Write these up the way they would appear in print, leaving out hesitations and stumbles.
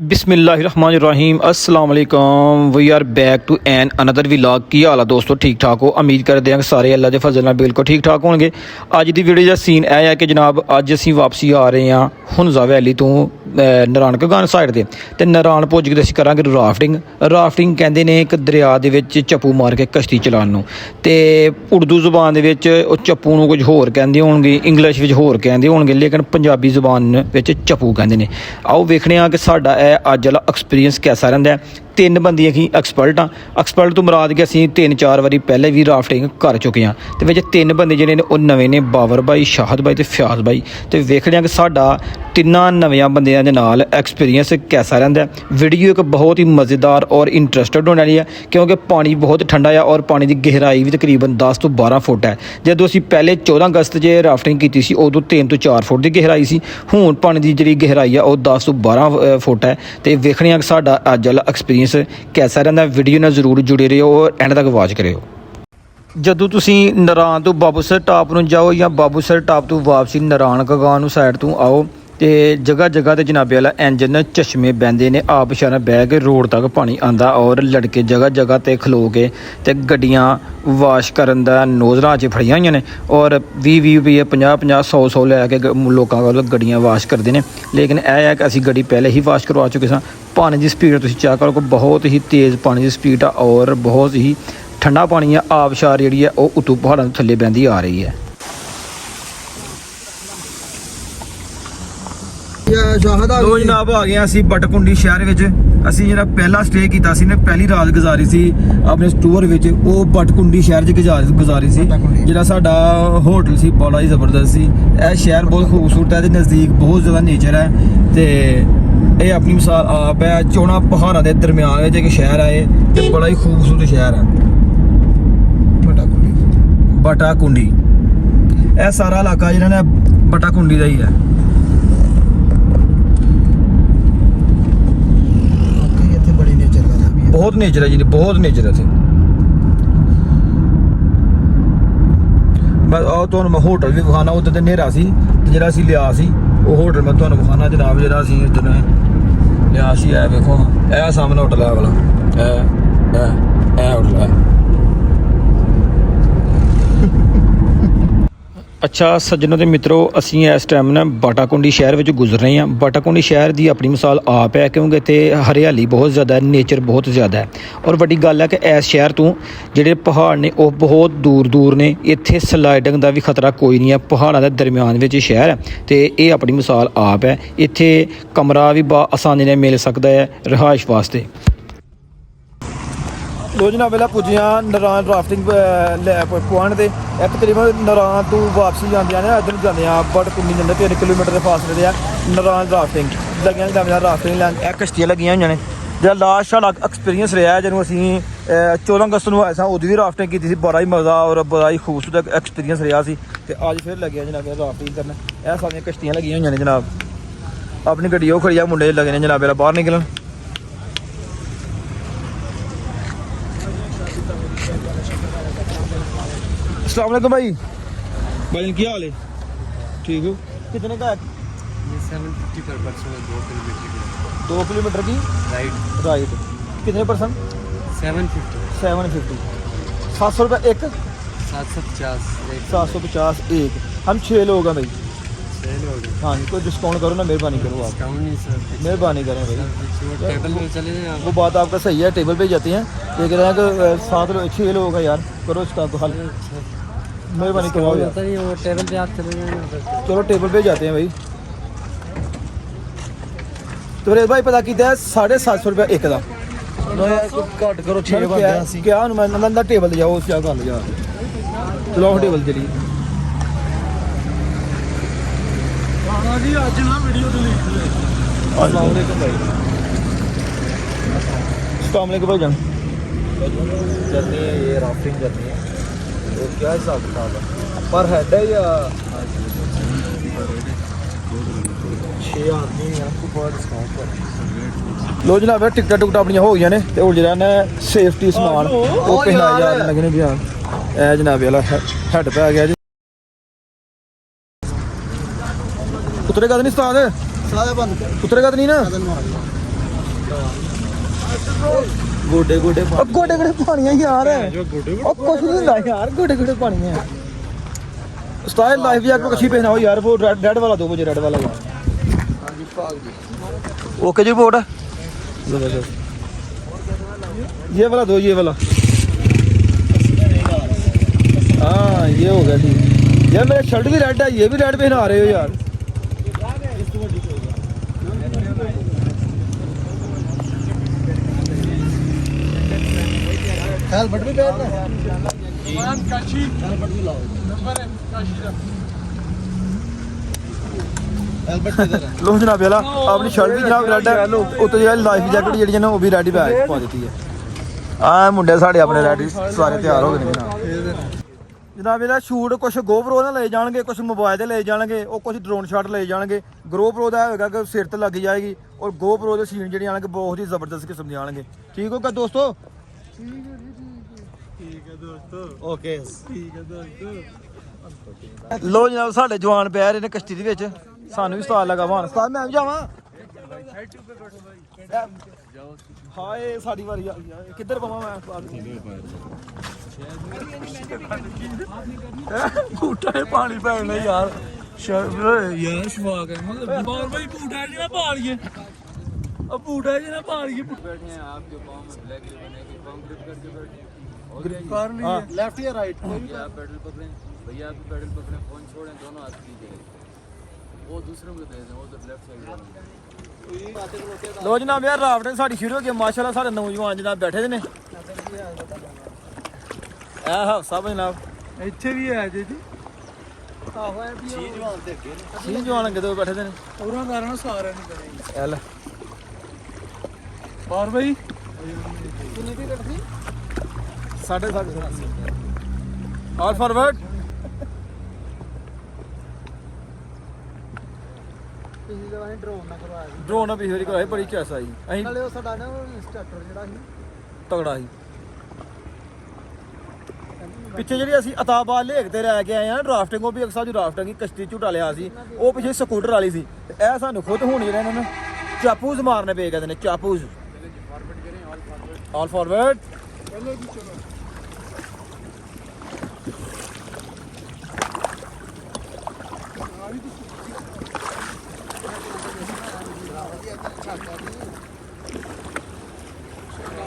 बिस्मिल्लाहिर्रहमानिर्रहीम अस्सलाम वालेकुम। We are back to an another vlog. की हाल है दोस्तों? ठीक ठाक हो? उम्मीद करते हैं कि सारे अल्लाह के फजल नाल बिल्कुल ठीक ठाक होंगे। अज की वीडियो का सीन यह है कि जनाब अज असी वापसी आ रहे हैं हुनजा वैली तो नारायण गगन साइड से तो नारायण पुज के करा राफ्टिंग कहते हैं एक दरिया के चप्पू मार के कश्ती चलाने तो उर्दू जुबान के चप्पू को कुछ होर कहते होंगे, इंग्लिश में होर कहते होंगे, लेकिन पंजाबी जुबान में चप्पू कहते हैं। आओ वेखने कि साडा अज वाला एक्सपीरियंस कैसा रहा है। तीन बंदियां की एक्सपर्ट हाँ, एक्सपर्ट तो मुराद कि असीं 3-4 वारी पहले भी राफ्टिंग कर चुके हैं। तो विच 3 बंदे जिहड़े ने वो नवे ने, बाबर भाई, शाहद भाई तो फयाज भाई। तो वेखने कि साडा तिन्ना नवियां बंदियां दे नाल एक्सपीरियंस कैसा रहा है। वीडियो एक बहुत ही मज़ेदार और इंटरस्टिड होने वाली है क्योंकि पानी बहुत ठंडा है और पानी की गहराई भी तकरीबन 10 तो 12 फुट है। जो असीं पहले 14 अगस्त जो राफ्टिंग की सी उदों 3 तो 4 फुट की गहराई सी, हुण पानी की जी गहराई है वो 10 तो 12 फुट है। तो वेखने कि साडा अज वाला एक्सपीरियंस कैसा रहा। वीडियो नाल जरूर जुड़े रहो और एंड तक वॉच करो। जदों तुसीं नारायण तो बाबूसर टॉप नूं जाओ या बाबूसर टॉप तो वापसी नारायण गगन साइड तो आओ तो जगह जगह तो जनाबे वाला इंजन चश्मे बहते ने, आप पिछां बह के रोड तक पानी आंदा और लड़के जगह जगह ते खलो के ते गड्डियां वाश करन दा नोजरां च फड़ियां होईयां ने और 20-20 रुपये 50-50 100-100 लैके लोकां कोल गड्डियां वाश करते हैं। लेकिन यह है कि असीं गड्डी पहले ही वाश करवा चुके सां। पानी की स्पीड तुसीं चेक करो, बहुत ही तेज़ पानी की स्पीड है और बहुत ही ठंडा पानी है। आबशार जिहड़ी है वो उतों पहाड़ों थल्ले बहती आ रही है। दो जनाब आ गए असी बटकुंडी शहर में। असी जो पहला स्टे किया पहली रात गुजारी सी अपने टूर में, वो बटकुंडी शहर गुजारी सी। जो साडा होटल सी बड़ा ही जबरदस्त सी। यह शहर बहुत खूबसूरत है, नज़दीक बहुत ज़्यादा नेचर है। तो ये अपनी मिसाल आप है, चौना पहाड़ों के दरम्यान एक शहर है, तो बड़ा ही खूबसूरत शहर है बटाकुंडी। यह सारा इलाका जो बटाकुंडी का ही है। बहुत नेचर है जी, बहुत नेचर है इत्थे। बस आओ तुहानूं मैं होटल भी विखाना। उधर तो नेरा सी जिहड़ा असीं लिया सी वो होटल मैं तुहानूं विखाना जनाब। जिहड़ा असीं उधर लिया सी है वेखो, यह सामने होटल है वाला, यह होटल है। अच्छा सज्जनों ते मित्रों, असीं इस टाइम ना बाटाकुंडी शहर में गुजर रहे हैं। बाटाकुंडी शहर की अपनी मिसाल आप है क्योंकि इत्थे हरियाली बहुत ज़्यादा है, नेचर बहुत ज़्यादा है। और वड्डी गल है कि इस शहर तो जिहड़े पहाड़ ने वो बहुत दूर दूर ने, इत्थे स्लाइडिंग का भी खतरा कोई नहीं है। पहाड़ों के दरम्यान में शहर है तो ये अपनी मिसाल आप है। इत्थे कमरा भी आसानी ने मिल सकता है रिहाइश वास्ते। दो जनाब पहले पुजे नारायण राफ्टिंग पॉइंट से एक तकरीबन नारायण तो वापसी जाते हैं, इधर जाते हैं बटकुंडी जाते 3 किलोमीटर के फासले नारायण राफ्टिंग लगियां। राफ्टिंग लैन कश्तियां लगियां हुई ने। जो लास्ट साढ़ा एक्सपीरियंस रहा है जो असीं 14 अगस्त को आए थे उदी भी राफ्टिंग की, बड़ा ही मज़ा और बड़ा ही खूबसूरत एक्सपीरियंस रहा। तो अज फिर लगे जनाब राफ्टिंग करना। यह सारियां कश्तियां लगियां हुई ने जनाब। अपनी गड्डी वो खड़ी है, मुंडे लगे ने जनाब बाहर निकलन। अस्सलाम वालेकुम भाई। भाई क्या हाल है? ठीक हो? कितने का है? 750 पर पर्सन, 2 किलोमीटर की राइड। कितने पर्सन? 750 700 रुपये एक, 750 एक। हम 6 लोग हैं भाई। 6 लोग? हाँ जी, कोई डिस्काउंट करो ना, मेहरबानी करो आप। मेहरबानी करें भाई। टेबल पे चले जाएं। वो बात आपका सही है, टेबल पे जाते हैं। ये कह रहे हैं कि 6 लोग हैं यार, करो इसका तो हल, मेहरबानी करवाओ यार। वो टेबल पे आप चले जाएं। चलो टेबल पे जाते हैं भाई। तो रेत भाई पता किया 750 रुपये एक का घट करो। 6 बंदे क्या मैं टेबल ते जाओ, क्या गल यार। चलो टेबल चलिए। जी आज ना वीडियो डिलीट। अस्सलाम वालेकुम भाई। अस्सलाम वालेकुम भाई जान। जर्नी है ये, राफ्टिंग जर्नी है। तो क्या हिसाब किताब है पर हेड है या 6 आदमी आपको पूरा डिस्काउंट पर। लो जनाब टिकट टुकट अपनी हो गई ने तो हूँ जो सेफ्टी समान वो पहनाए जा रहे लगे ध्यान। यह जनाब वाला हैड पे आ गया जी। उतरेगा तो नहीं उतरेगा तो नहीं ना? ਗੋਡੇ ਗੋਡੇ ਗੋਡੇ ਗੋਡੇ ਪਾਣੀਆਂ ਯਾਰ ਉਹ ਕੁਛ ਨਹੀਂ ਹੁੰਦਾ ਯਾਰ ਗੋਡੇ ਗੋਡੇ ਪਾਣੀਆਂ ਸਟਾਈਲ ਲਾਈਫ ਜੈਕਟ ਕੱਚੀ ਪਹਿਨਾਓ यार वो रेड वाला दो मुझे रेड वाला यार ओके जी रिपोर्ट ये वाला दो ये वाला हाँ ये हो गया ठीक यार मेरा शर्ट भी रेड है ये भी रेड पहना रहे हो यार हेलमेट भी पहनना काशी हेलमेट भी लाओ नंबर है काशी का हेलमेट किधर है लो जनाब वाला अपनी शर्ट भी जनाब रेड है उत्ते जो लाइफ जैकेट जेडी है ना वो भी रेड बैग पा दी है आ मुंडे साडे अपने रेड सारे तैयार हो गए जनाब जनाब ਇਹਦਾ ਸ਼ੂਟ ਕੁਝ GoPro ਨਾਲ ਲੈ ਜਾਣਗੇ ਕੁਝ ਮੋਬਾਈਲ ਤੇ ਲੈ ਜਾਣਗੇ ਉਹ ਕੁਝ ਡਰੋਨ ਸ਼ਾਟ ਲੈ ਜਾਣਗੇ GoPro ਦਾ ਹੋਏਗਾ ਕਿ ਸਿਰ ਤੇ ਲੱਗ ਜਾਏਗੀ ਔਰ GoPro ਦੇ ਸੀਨ ਜਿਹੜੇ ਆਣਗੇ ਬਹੁਤ ਹੀ ਜ਼ਬਰਦਸਤ ਕਿਸਮ ਦੇ ਆਣਗੇ ਠੀਕ ਹੋਗਾ ਦੋਸਤੋ ਠੀਕ ਹੈ ਦੋਸਤੋ ਓਕੇ ਠੀਕ ਹੈ ਦੋਸਤੋ ਲੋ ਜਨਾਬ ਸਾਡੇ ਜਵਾਨ ਪੈ ਰਹੇ ਨੇ ਕਸ਼ਤੀ ਦੇ ਵਿੱਚ ਸਾਨੂੰ ਵੀ ਉਸਤਾਦ ਲਗਾ ਵਾਹਨ ਉਸਤਾਦ ਮੈਂ ਵੀ ਜਾਵਾਂ ਹਾਏ ਸਾਡੀ ਵਾਰੀ ਆ ਗਈ ਕਿੱਧਰ ਪਵਾਂ ਮੈਂ ਬੂਟਾ ਇਹ ਪਾਣੀ ਪੈਣਾ ਯਾਰ ਯਾਰ ਸ਼ਵਾਕ ਹੈ मतलब बार भाई बूटा है ना पालिए अब बूटा है ना पालिए बैठे हैं आपके पांव में ब्लैक बने के पांव ग्रिप करके बैठे ग्रिप कर लिए लेफ्ट या राइट कोई भी आप पेडल पकड़ें भैया आप पेडल पकड़ें फोन छोड़ें दोनों हाथ कीजिए वो दूसरे को दे दें वो तो लेफ्ट साइड लो जनाब यार राफ्टिंग साडी शुरू हो गई माशाल्लाह सारे नौजवान जनाब बैठे ने ਆ ਸਭ ਜਨਾਬ ਇੱਥੇ ਵੀ ਹੈ ਜੀ ਆਹੋ ਇਹ ਵੀ ਸੀ ਜਵਾਨ ਤੇ ਅੱਗੇ ਨੇ ਸੀ ਜਵਾਨ ਅੱਗੇ ਤੋਂ ਬੈਠੇ ਨੇ ਉਹਨਾਂ ਕਾਰਨ ਸਾਰਿਆਂ ਨੂੰ ਕਰੇ ਐਲ ਬਾਰ ਭਾਈ ਕਿੰਨੀ ਦੀ ਕੱਟਦੀ 7.5 ਆਲ ਫਾਰਵਰਡ ਪਿਛਲੀ ਵਾਰ ਡਰੋਨ ਨਾਲ ਕਰਵਾਇਆ ਸੀ ਡਰੋਨ ਨਾਲ ਪਿਛਲੀ ਵਾਰੀ ਕਰਵਾਇਆ ਬੜੀ ਚੈਸ ਆਈ ਅਸੀਂ ਨਾਲੇ ਉਹ ਸਾਡਾ ਨਾ ਇੰਸਟ੍ਰਕਟਰ ਜਿਹੜਾ ਸੀ ਤਗੜਾ ਸੀ ਪਿੱਛੇ ਜਿਹੜੀ ਅਸੀਂ ਅਤਾਬਾਦ ਲੇਕ ਤੇ ਰਹਿ ਕੇ ਆਏ ਆ ਡਰਾਫਟਿੰਗ ਉਹ ਵੀ ਅਕਸਰ ਜੋ ਡਰਾਫਟਿੰਗ ਕਸ਼ਤੀ ਝੂਟਾ ਲਿਆ ਸੀ ਉਹ ਪਿੱਛੇ ਸਕੂਟਰ ਵਾਲੀ ਸੀ ਤੇ ਇਹ ਸਾਨੂੰ ਖੁਦ ਹੋਣੀ ਇਹਨਾਂ ਨੂੰ ਚਾਪੂਜ਼ ਮਾਰਨੇ ਪਏ ਕਹਿੰਦੇ ਨੇ ਚਾਪੂਜ਼ ਆਲ ਫਾਰਵਰਡ ਚਲੋ ਜੀ ਚਲੋ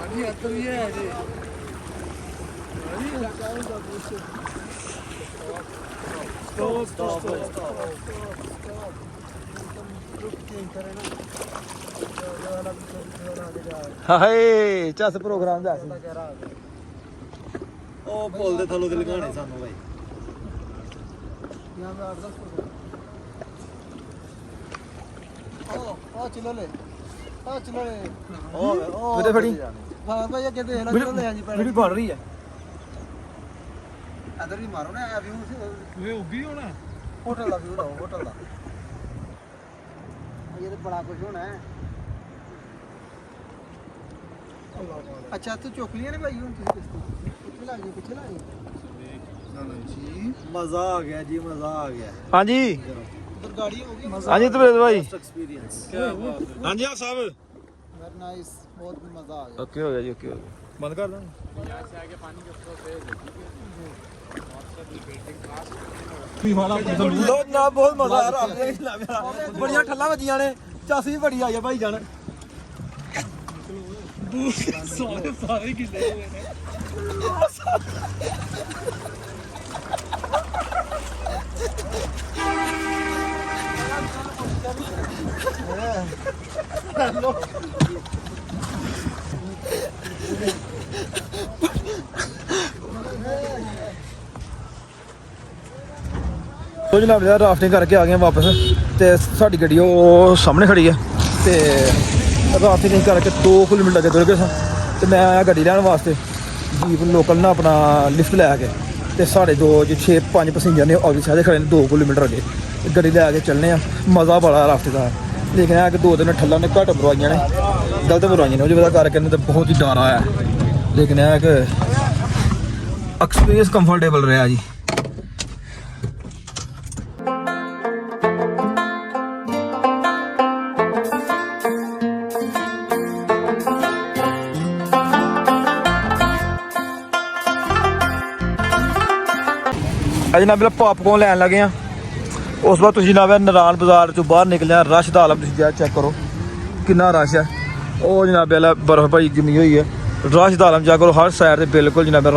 ਆਜੀ ਅੱਤ ਵੀ ਹੈ ਜੀ Stop. ਹਾਏ ਚੱਸ ਪ੍ਰੋਗਰਾਮ ਦਾ ਸੀ ਉਹ ਪੁੱਲ ਦੇ ਥੱਲੋਂ ਤੇ ਲਗਾਣੇ ਸਾਨੂੰ ਬਾਈ ਯਹਾਂ पे 8-10 ਉਹ ਚਲੋ ਲੈ ਉਹ ਕਿਤੇ ਫੜੀ ਹਾਂ ਭਾਈ ਅੱਗੇ ਦੇਖ ਲੈ ਚਲੋ ਲੈ ਜੀ ਵੀਡੀਓ ਬਣ ਰਹੀ ਹੈ अदर भी मारो ना व्यू से वे वो भी होना होटल का व्यू लाओ होटल का ये तो बड़ा कुछ होना है अच्छा तो चोकलियां ने भाई हूं पीछे ला जी मजा आ गया जी मजा आ गया हां जी उधर गाड़ी हो गई हां जी तो भाई एक्सपीरियंस हां जी आप साहब वेरी नाइस बहुत मजा आ गया ओके हो गया जी ओके हो गया बंद कर दो यहां से आगे पानी का फ्लो तेज है ਲੋ ਨਾ ਬਹੁਤ ਮਜ਼ਾ ਆ ਰਿਹਾ ਬੜੀਆਂ ਠੱਲਾਂ ਵੱਜੀਆਂ ਨੇ ਚਾਸੀ ਬੜੀ ਆਈ ਆ ਭਾਈ ਜਾਨ ਸਾਰੇ ਗਿੱਲੇ ਹੋਏ ਨੇ ਹੈਲੋ तो जनाब यार राफ्टिंग करके आ गए वापस तो साड़ी गड्डी वो सामने खड़ी है तो राफ्टिंग करके 2 किलोमीटर अगे तुर गए तो मैं आया गड्डी लैन वास्ते जीप लोकल ना अपना लिफ्ट लैके तो साढ़े 6-5 पैसेंजर ने अगली साइड खड़े ने 2 किलोमीटर अगे गड्डी लैके चलने मज़ा बड़ा राफ्टिंग का लेकिन है कि 2-3 ठल्ला ने घट मरवाइया ने गलत मरवाइया ने वजह करके तो बहुत ही डर आया लेकिन है कि एक्सपीरियंस कंफर्टेबल रहा जी ਅੱਜ ਜਨਾਬ ਪੌਪਕੌਰਨ ਲੈਣ ਲੱਗੇ ਆ। ਉਸ ਤੋਂ ਬਾਅਦ ਤੁਸੀਂ ਜਨਾਬ ਨਰਾਨ ਬਾਜ਼ਾਰ ਚੋਂ ਬਾਹਰ ਨਿਕਲੇ ਆ। ਰਸ਼ ਦਾ ਆਲਮ ਤੁਸੀਂ ਜਾ ਚੈੱਕ ਕਰੋ ਕਿੰਨਾ ਰਸ਼ ਹੈ। ਉਹ ਜਨਾਬ ਵਾਲਾ ਬਰਫ਼ ਭਾਈ ਜੰਮੀ ਹੋਈ ਹੈ। ਰਸ਼ ਦਾ ਆਲਮ ਚੈੱਕ ਕਰੋ ਹਰ ਸਾਈਡ ਤੇ ਬਿਲਕੁਲ ਜਨਾਬ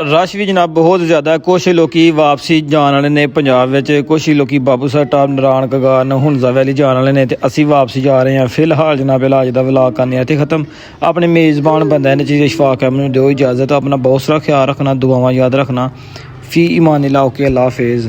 ਰਸ਼ ਵੀ ਜਨਾਬ ਬਹੁਤ ਜ਼ਿਆਦਾ। ਕੁਛ ਲੋਕੀ ਵਾਪਸੀ ਜਾਣ ਵਾਲੇ ਨੇ ਪੰਜਾਬ ਵਿੱਚ, ਕੁਛ ਹੀ ਲੋਕੀ ਬਾਬੂ ਸਾਹਿਬ ਟਾਪ ਨਰਾਨ ਕਗਾਨ ਹੁੰਜ਼ਾ ਵੈਲੀ ਜਾਣ ਵਾਲੇ ਨੇ ਤੇ ਅਸੀਂ ਵਾਪਸੀ ਜਾ ਰਹੇ ਹਾਂ। ਫਿਲਹਾਲ ਜਨਾਬ ਅੱਜ ਦਾ ਵਲੌਗ ਕਰਨੇ ਇੱਥੇ ਖਤਮ। ਆਪਣੇ ਮੇਜ਼ਬਾਨ ਬੰਦਿਆਂ ਨੇ ਚੀਜ਼ ਇਸ਼ਫਾਕ ਹੈ ਮੈਨੂੰ ਦਿਓ ਇਜਾਜ਼ਤ। ਆਪਣਾ ਬਹੁਤ ਸਾਰਾ ਖਿਆਲ ਰੱਖਣਾ, ਦੁਆਵਾਂ ਯਾਦ ਰੱਖਣਾ। ਫੀ ਇਮਾਨ ਅੱਲਾਹ, ਓਕੇ, ਅੱਲਾ ਹਾਫਿਜ਼।